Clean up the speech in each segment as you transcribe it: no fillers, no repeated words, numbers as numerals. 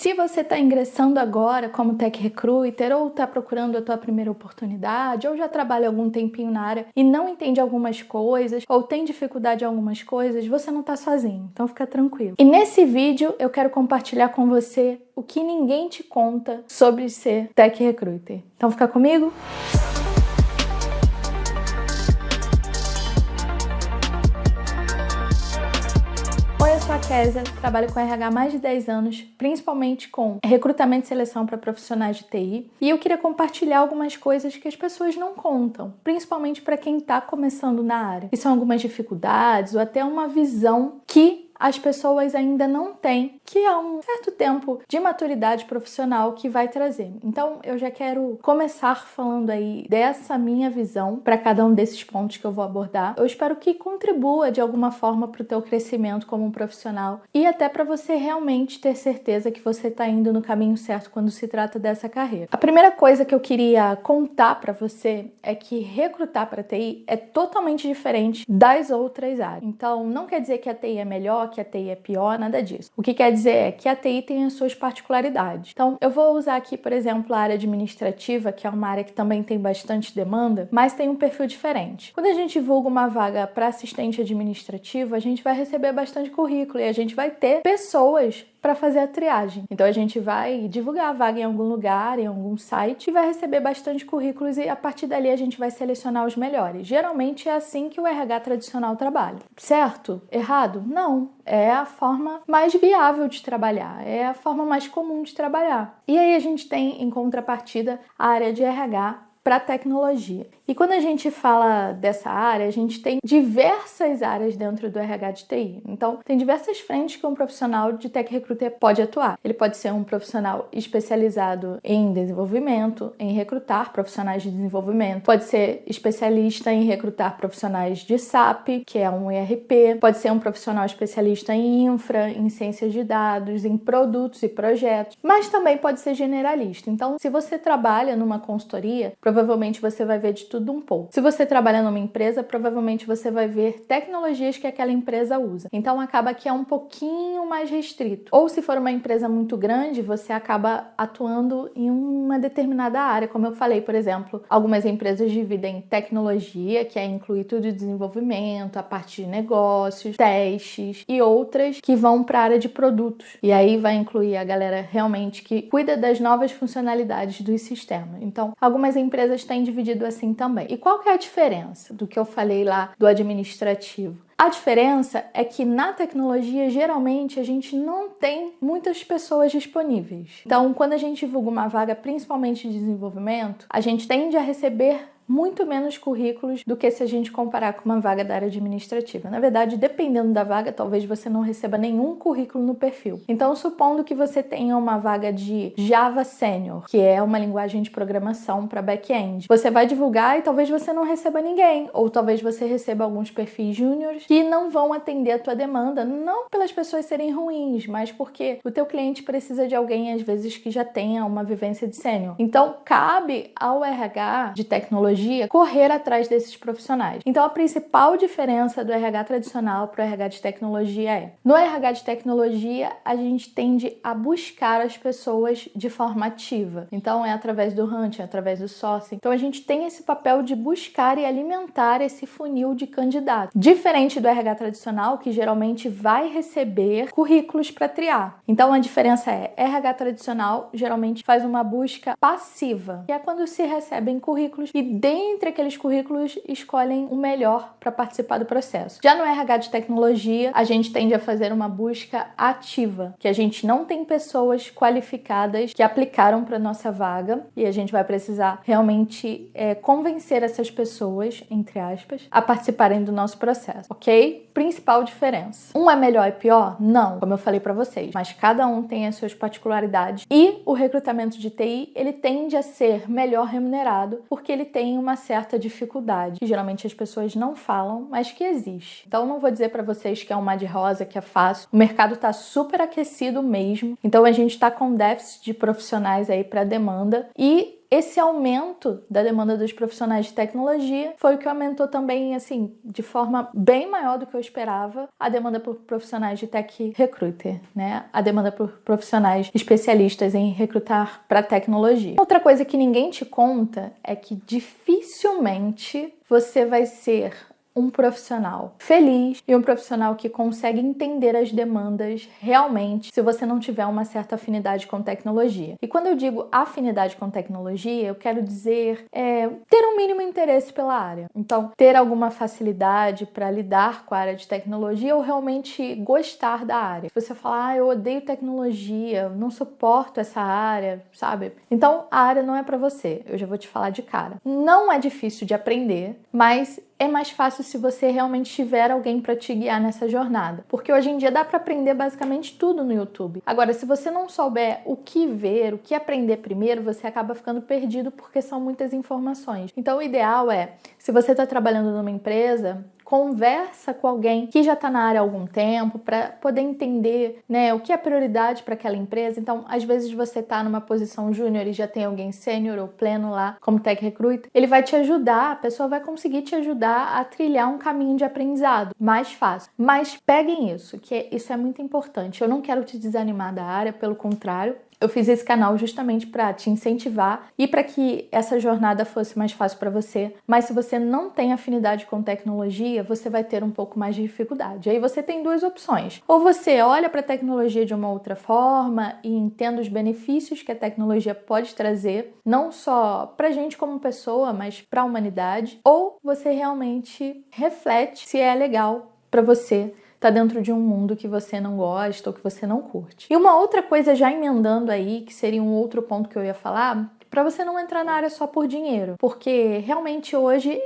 Se você está ingressando agora como Tech Recruiter ou está procurando a tua primeira oportunidade ou já trabalha algum tempinho na área e não entende algumas coisas ou tem dificuldade em algumas coisas, você não está sozinho, então fica tranquilo. E nesse vídeo eu quero compartilhar com você o que ninguém te conta sobre ser Tech Recruiter. Então fica comigo? Oi, eu sou a Kézia, trabalho com RH há mais de 10 anos, principalmente com recrutamento e seleção para profissionais de TI, e eu queria compartilhar algumas coisas que as pessoas não contam, principalmente para quem está começando na área. E são algumas dificuldades ou até uma visão que as pessoas ainda não têm, que é um certo tempo de maturidade profissional que vai trazer. Então, eu já quero começar falando aí dessa minha visão para cada um desses pontos que eu vou abordar. Eu espero que contribua de alguma forma para o teu crescimento como um profissional e até para você realmente ter certeza que você está indo no caminho certo quando se trata dessa carreira. A primeira coisa que eu queria contar para você é que recrutar para TI é totalmente diferente das outras áreas. Então, não quer dizer que a TI é melhor, que a TI é pior, nada disso. O que quer dizer é que a TI tem as suas particularidades. Então, eu vou usar aqui, por exemplo, a área administrativa, que é uma área que também tem bastante demanda, mas tem um perfil diferente. Quando a gente divulga uma vaga para assistente administrativo, a gente vai receber bastante currículo e a gente vai ter pessoas para fazer a triagem. Então, a gente vai divulgar a vaga em algum lugar, em algum site, e vai receber bastante currículos e a partir dali a gente vai selecionar os melhores. Geralmente é assim que o RH tradicional trabalha. Certo? Errado? Não. É a forma mais viável de trabalhar, é a forma mais comum de trabalhar. E aí a gente tem, em contrapartida, a área de RH para tecnologia. E quando a gente fala dessa área, a gente tem diversas áreas dentro do RH de TI. Então, tem diversas frentes que um profissional de Tech Recruiter pode atuar. Ele pode ser um profissional especializado em desenvolvimento, em recrutar profissionais de desenvolvimento. Pode ser especialista em recrutar profissionais de SAP, que é um ERP. Pode ser um profissional especialista em infra, em ciências de dados, em produtos e projetos. Mas também pode ser generalista. Então, se você trabalha numa consultoria, provavelmente você vai ver de tudo um pouco. Se você trabalha numa empresa, provavelmente você vai ver tecnologias que aquela empresa usa. Então acaba que é um pouquinho mais restrito. Ou se for uma empresa muito grande, você acaba atuando em uma determinada área. Como eu falei, por exemplo, algumas empresas dividem tecnologia, que é incluir tudo de desenvolvimento, a parte de negócios, testes, e outras que vão para a área de produtos. E aí vai incluir a galera realmente que cuida das novas funcionalidades dos sistemas. Então, algumas empresas têm dividido assim também. E qual que é a diferença do que eu falei lá do administrativo? A diferença é que na tecnologia, geralmente, a gente não tem muitas pessoas disponíveis. Então, quando a gente divulga uma vaga, principalmente de desenvolvimento, a gente tende a receber muito menos currículos do que se a gente comparar com uma vaga da área administrativa. Na verdade, dependendo da vaga, talvez você não receba nenhum currículo no perfil. Então, supondo que você tenha uma vaga de Java Senior, que é uma linguagem de programação para back-end, você vai divulgar e talvez você não receba ninguém, ou talvez você receba alguns perfis júniores que não vão atender a tua demanda, não pelas pessoas serem ruins, mas porque o teu cliente precisa de alguém, às vezes, que já tenha uma vivência de sênior. Então, cabe ao RH de tecnologia correr atrás desses profissionais. Então, a principal diferença do RH tradicional para o RH de tecnologia é: no RH de tecnologia, a gente tende a buscar as pessoas de forma ativa. Então, é através do hunting, através do sourcing. Então, a gente tem esse papel de buscar e alimentar esse funil de candidatos. Diferente do RH tradicional, que geralmente vai receber currículos para triar. Então, a diferença é: RH tradicional geralmente faz uma busca passiva, que é quando se recebem currículos e dentre aqueles currículos escolhem o melhor para participar do processo. Já no RH de tecnologia, a gente tende a fazer uma busca ativa, que a gente não tem pessoas qualificadas que aplicaram para nossa vaga e a gente vai precisar realmente convencer essas pessoas, entre aspas, a participarem do nosso processo, ok? Principal diferença. Um é melhor e pior? Não, como eu falei para vocês, mas cada um tem as suas particularidades e o recrutamento de TI, ele tende a ser melhor remunerado porque ele tem uma certa dificuldade, que geralmente as pessoas não falam, mas que existe. Então, não vou dizer para vocês que é um mar de rosa, que é fácil. O mercado está super aquecido mesmo. Então, a gente está com déficit de profissionais aí para demanda e esse aumento da demanda dos profissionais de tecnologia foi o que aumentou também, assim, de forma bem maior do que eu esperava, a demanda por profissionais de tech recruiter, né? A demanda por profissionais especialistas em recrutar para tecnologia. Outra coisa que ninguém te conta é que dificilmente você vai ser um profissional feliz e um profissional que consegue entender as demandas realmente se você não tiver uma certa afinidade com tecnologia. E quando eu digo afinidade com tecnologia, eu quero dizer ter um mínimo interesse pela área. Então, ter alguma facilidade para lidar com a área de tecnologia ou realmente gostar da área. Se você falar, eu odeio tecnologia, eu não suporto essa área, sabe? Então, a área não é para você. Eu já vou te falar de cara. Não é difícil de aprender, mas é mais fácil se você realmente tiver alguém para te guiar nessa jornada. Porque hoje em dia dá para aprender basicamente tudo no YouTube. Agora, se você não souber o que ver, o que aprender primeiro, você acaba ficando perdido porque são muitas informações. Então, o ideal é, se você está trabalhando numa empresa, conversa com alguém que já está na área há algum tempo para poder entender, né, o que é prioridade para aquela empresa. Então, às vezes você está numa posição júnior e já tem alguém sênior ou pleno lá como tech recruiter, ele vai te ajudar, a pessoa vai conseguir te ajudar a trilhar um caminho de aprendizado mais fácil. Mas peguem isso, que isso é muito importante. Eu não quero te desanimar da área, pelo contrário. Eu fiz esse canal justamente para te incentivar e para que essa jornada fosse mais fácil para você. Mas se você não tem afinidade com tecnologia, você vai ter um pouco mais de dificuldade. Aí você tem duas opções. Ou você olha para a tecnologia de uma outra forma e entende os benefícios que a tecnologia pode trazer, não só para a gente como pessoa, mas para a humanidade. Ou você realmente reflete se é legal para você tá dentro de um mundo que você não gosta ou que você não curte. E uma outra coisa já emendando aí, que seria um outro ponto que eu ia falar, para você não entrar na área só por dinheiro, porque realmente hoje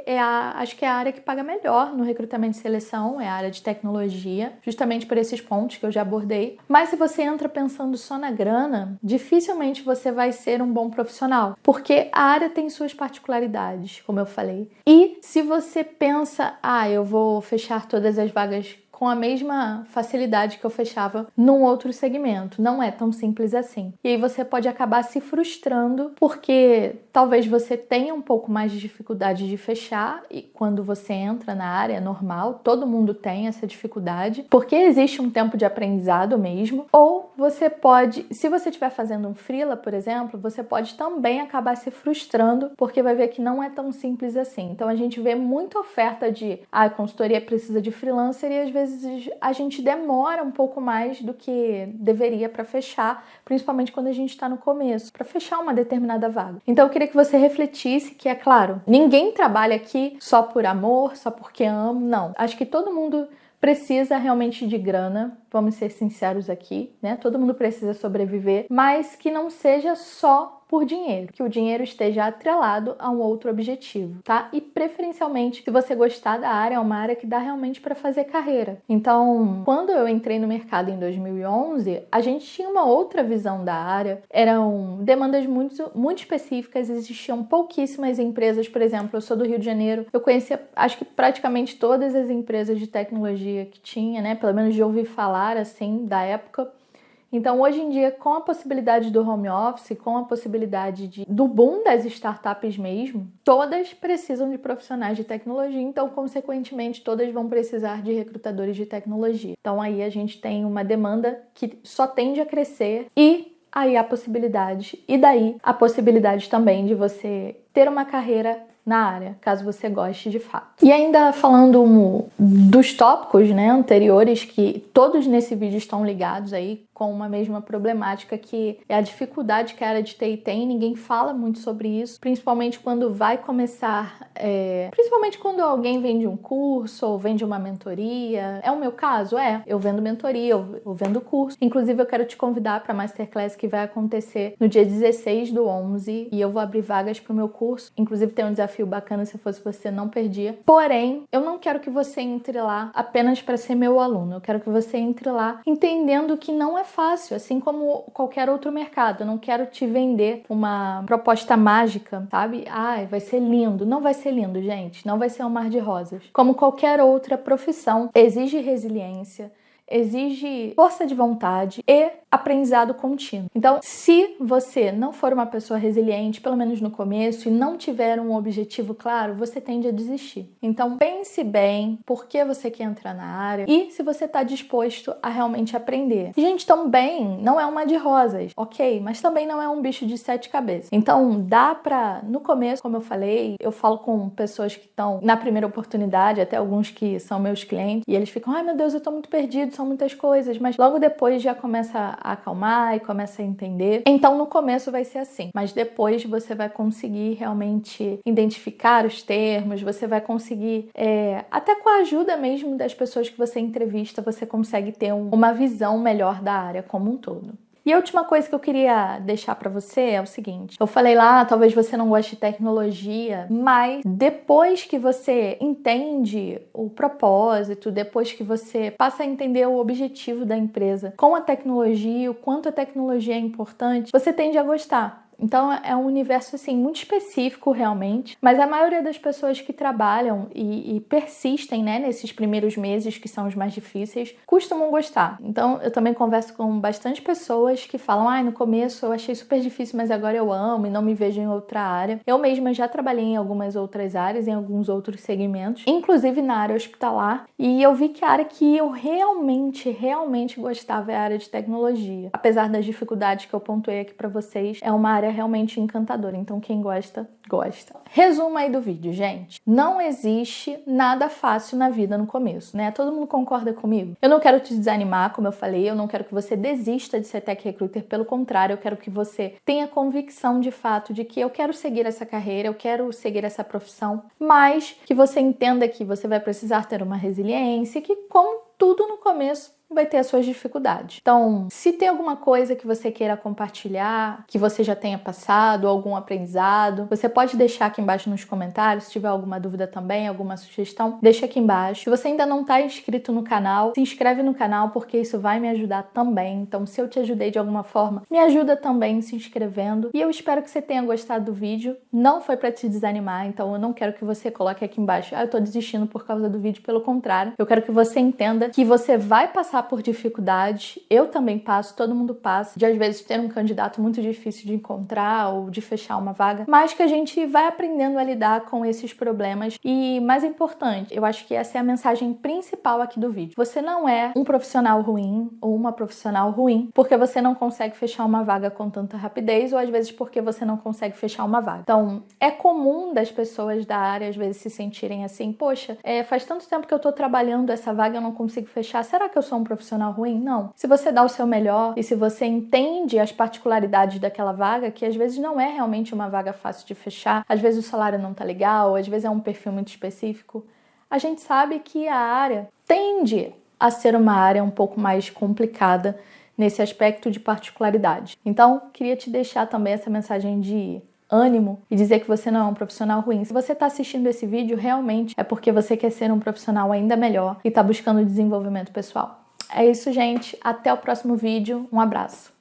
acho que é a área que paga melhor no recrutamento e seleção, é a área de tecnologia, justamente por esses pontos que eu já abordei. Mas se você entra pensando só na grana, dificilmente você vai ser um bom profissional, porque a área tem suas particularidades, como eu falei. E se você pensa, eu vou fechar todas as vagas com a mesma facilidade que eu fechava num outro segmento. Não é tão simples assim. E aí você pode acabar se frustrando porque talvez você tenha um pouco mais de dificuldade de fechar e quando você entra na área é normal, todo mundo tem essa dificuldade, porque existe um tempo de aprendizado mesmo. Ou você pode, se você estiver fazendo um freela, por exemplo, você pode também acabar se frustrando porque vai ver que não é tão simples assim. Então a gente vê muita oferta de a consultoria precisa de freelancer e às vezes a gente demora um pouco mais do que deveria para fechar, principalmente quando a gente está no começo, para fechar uma determinada vaga. Então eu queria que você refletisse que, é claro, ninguém trabalha aqui só por amor, só porque amo, não. Acho que todo mundo precisa realmente de grana, vamos ser sinceros aqui, né? Todo mundo precisa sobreviver, mas que não seja só por dinheiro, que o dinheiro esteja atrelado a um outro objetivo, tá? E preferencialmente, se você gostar da área, é uma área que dá realmente para fazer carreira. Então, quando eu entrei no mercado em 2011, a gente tinha uma outra visão da área, eram demandas muito específicas, existiam pouquíssimas empresas, por exemplo, eu sou do Rio de Janeiro, eu conhecia, acho que praticamente todas as empresas de tecnologia que tinha, né? Pelo menos de ouvir falar, assim, da época. Então, hoje em dia, com a possibilidade do home office, com a possibilidade do boom das startups mesmo, todas precisam de profissionais de tecnologia, então, consequentemente, todas vão precisar de recrutadores de tecnologia. Então, aí a gente tem uma demanda que só tende a crescer e aí a possibilidade, e daí a possibilidade também de você ter uma carreira na área, caso você goste de fato. E ainda falando dos tópicos, né, anteriores, que todos nesse vídeo estão ligados aí com uma mesma problemática, que é a dificuldade que a área de TI tem. Ninguém fala muito sobre isso, principalmente quando vai começar, principalmente quando alguém vende um curso ou vende uma mentoria. É o meu caso? Eu vendo mentoria, eu vendo curso. Inclusive, eu quero te convidar para a Masterclass que vai acontecer no dia 16/11 e eu vou abrir vagas para o meu curso. Inclusive, tem um desafio bacana, se fosse você, não perdia. Porém, eu não quero que você entre lá apenas para ser meu aluno. Eu quero que você entre lá entendendo que não é fácil, assim como qualquer outro mercado. Eu não quero te vender uma proposta mágica, sabe? Vai ser lindo. Não vai ser lindo, gente. Não vai ser um mar de rosas. Como qualquer outra profissão, exige resiliência, exige força de vontade e aprendizado contínuo. Então, se você não for uma pessoa resiliente, pelo menos no começo, e não tiver um objetivo claro, você tende a desistir. Então, pense bem por que você quer entrar na área e se você está disposto a realmente aprender. E, gente, também não é uma de rosas, ok? Mas também não é um bicho de 7 cabeças. Então, dá pra, no começo, como eu falei, eu falo com pessoas que estão na primeira oportunidade, até alguns que são meus clientes, e eles ficam, ai meu Deus, eu tô muito perdido, são muitas coisas, mas logo depois já começa a acalmar e começa a entender. Então, no começo vai ser assim, mas depois você vai conseguir realmente identificar os termos, você vai conseguir, até com a ajuda mesmo das pessoas que você entrevista, você consegue ter uma visão melhor da área como um todo. E a última coisa que eu queria deixar pra você é o seguinte. Eu falei lá, talvez você não goste de tecnologia, mas depois que você entende o propósito, depois que você passa a entender o objetivo da empresa com a tecnologia, o quanto a tecnologia é importante, você tende a gostar. Então é um universo assim muito específico realmente, mas a maioria das pessoas que trabalham e persistem, né, nesses primeiros meses que são os mais difíceis, costumam gostar. Então eu também converso com bastante pessoas que falam, no começo eu achei super difícil, mas agora eu amo e não me vejo em outra área. Eu mesma já trabalhei em algumas outras áreas, em alguns outros segmentos, inclusive na área hospitalar, e eu vi que a área que eu realmente gostava é a área de tecnologia. Apesar das dificuldades que eu pontuei aqui pra vocês, é uma área realmente encantadora, então quem gosta, gosta. Resumo aí do vídeo, gente. Não existe nada fácil na vida no começo, né? Todo mundo concorda comigo? Eu não quero te desanimar, como eu falei, eu não quero que você desista de ser tech recruiter, pelo contrário, eu quero que você tenha convicção de fato de que eu quero seguir essa carreira, eu quero seguir essa profissão, mas que você entenda que você vai precisar ter uma resiliência e que, como tudo no começo, vai ter as suas dificuldades. Então, se tem alguma coisa que você queira compartilhar, que você já tenha passado, algum aprendizado, você pode deixar aqui embaixo nos comentários. Se tiver alguma dúvida também, alguma sugestão, deixa aqui embaixo. Se você ainda não está inscrito no canal, se inscreve no canal, porque isso vai me ajudar também. Então, se eu te ajudei de alguma forma, me ajuda também se inscrevendo. E eu espero que você tenha gostado do vídeo. Não foi para te desanimar, então eu não quero que você coloque aqui embaixo, eu tô desistindo por causa do vídeo, pelo contrário. Eu quero que você entenda que você vai passar por dificuldade, eu também passo, todo mundo passa, de às vezes ter um candidato muito difícil de encontrar ou de fechar uma vaga, mas que a gente vai aprendendo a lidar com esses problemas. E mais importante, eu acho que essa é a mensagem principal aqui do vídeo. Você não é um profissional ruim ou uma profissional ruim porque você não consegue fechar uma vaga com tanta rapidez ou às vezes porque você não consegue fechar uma vaga. Então, é comum das pessoas da área às vezes se sentirem assim, poxa, faz tanto tempo que eu tô trabalhando essa vaga, eu não consigo fechar, será que eu sou um profissional ruim? Não. Se você dá o seu melhor e se você entende as particularidades daquela vaga, que às vezes não é realmente uma vaga fácil de fechar, às vezes o salário não tá legal, às vezes é um perfil muito específico, a gente sabe que a área tende a ser uma área um pouco mais complicada nesse aspecto de particularidade. Então, queria te deixar também essa mensagem de ânimo e dizer que você não é um profissional ruim. Se você está assistindo esse vídeo, realmente é porque você quer ser um profissional ainda melhor e está buscando desenvolvimento pessoal. É isso, gente. Até o próximo vídeo. Um abraço.